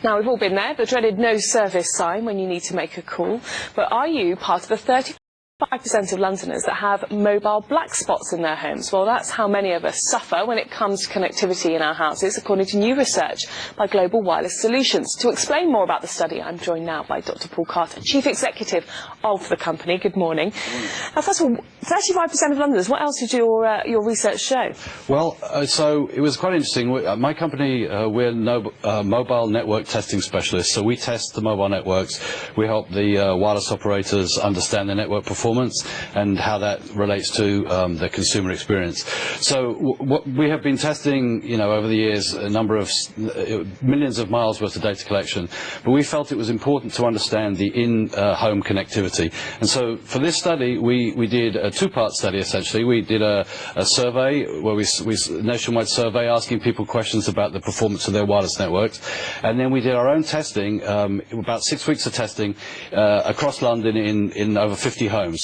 Now, we've all been there, the dreaded no service sign when you need to make a call. But are you part of the 35% of Londoners that have mobile black spots in their homes? Well, that's how many of us suffer when it comes to connectivity in our houses, according to new research by Global Wireless Solutions. To explain more about the study, I'm joined now by Dr. Paul Carter, Chief Executive of the company. Good morning. First of all, 35% of Londoners, what else did your research show? Well, so it was quite interesting. My company, we're mobile network testing specialists, so we test the mobile networks. We help the wireless operators understand their network performance and how that relates to the consumer experience. So what we have been testing, over the years, a number of millions of miles worth of data collection, but we felt it was important to understand the in-home connectivity. And so for this study, we did a two-part study, essentially. We did a survey, where we nationwide survey asking people questions about the performance of their wireless networks. And then we did our own testing, about 6 weeks of testing across London in over 50 homes.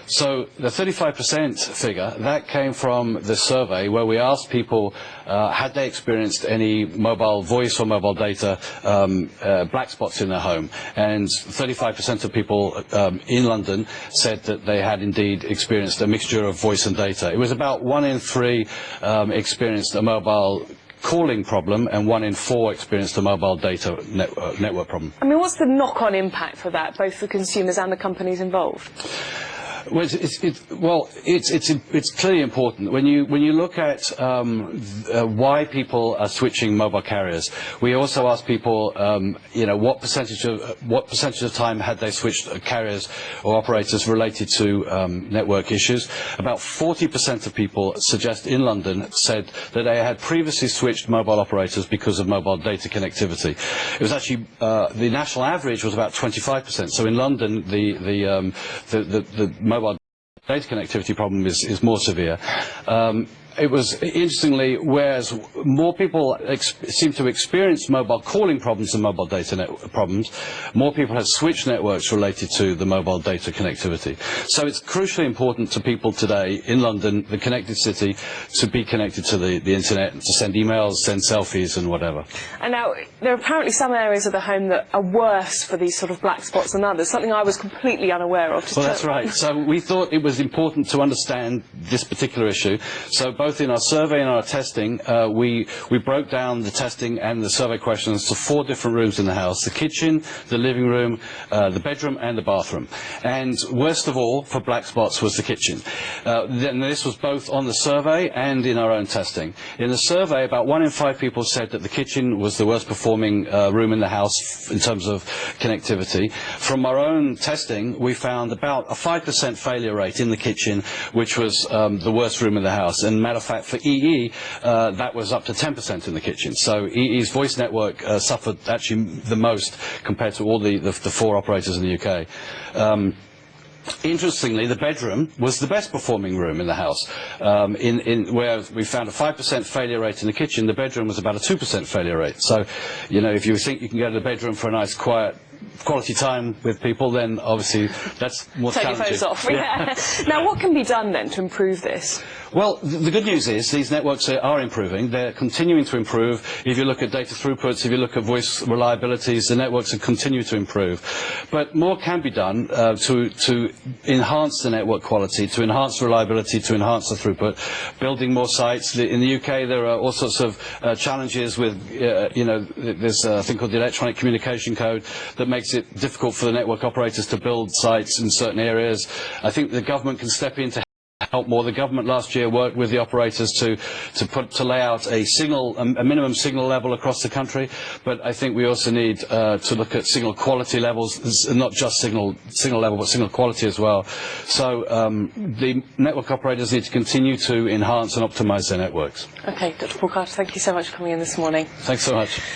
So the 35% figure, that came from the survey where we asked people had they experienced any mobile voice or mobile data black spots in their home. And 35% of people in London said that they had indeed experienced a mixture of voice and data. It was about 1 in 3 experienced a mobile calling problem, and 1 in 4 experienced a mobile data network problem. I mean, what's the knock-on impact for that, both for consumers and the companies involved? Well, it's clearly important when you look at why people are switching mobile carriers. We also ask people, what percentage of time had they switched carriers or operators related to network issues. About 40% of people in London said that they had previously switched mobile operators because of mobile data connectivity. It was actually the national average was about 25%. So in London, the mobile data connectivity problem is more severe. It was, interestingly, whereas more people seem to experience mobile calling problems than mobile data problems, more people have switched networks related to the mobile data connectivity. So it's crucially important to people today in London, the connected city, to be connected to the internet, to send emails, send selfies and whatever. And now, there are apparently some areas of the home that are worse for these sort of black spots than others, something I was completely unaware of. Well, that's right. So we thought it was important to understand this particular issue. So both in our survey and our testing, we broke down the testing and the survey questions to 4 different rooms in the house: the kitchen, the living room, the bedroom and the bathroom. And worst of all for black spots was the kitchen. Then this was both on the survey and in our own testing. In the survey, about 1 in 5 people said that the kitchen was the worst performing room in the house in terms of connectivity. From our own testing, we found about a 5% failure rate in the kitchen, which was the worst room in the house. And matter of fact, for EE, that was up to 10% in the kitchen. So EE's voice network suffered actually the most compared to all the 4 operators in the UK. Interestingly, the bedroom was the best performing room in the house. Where we found a 5% failure rate in the kitchen, the bedroom was about a 2% failure rate. So, if you think you can go to the bedroom for a nice, quiet, quality time with people, then obviously that's more challenging. Take your phones off, yeah. Now, what can be done then to improve this? Well, the good news is these networks are improving. They're continuing to improve. If you look at data throughputs, if you look at voice reliabilities, the networks are continuing to improve. But more can be done to enhance the network quality, to enhance reliability, to enhance the throughput, building more sites. In the UK, there are all sorts of challenges with, there's a thing called the Electronic Communication Code that makes it difficult for the network operators to build sites in certain areas. I think the government can step in to help more. The government last year worked with the operators to lay out a minimum signal level across the country, but I think we also need to look at signal quality levels, not just signal level, but signal quality as well. So the network operators need to continue to enhance and optimize their networks. Okay, Dr. Paul Carter, thank you so much for coming in this morning. Thanks so much.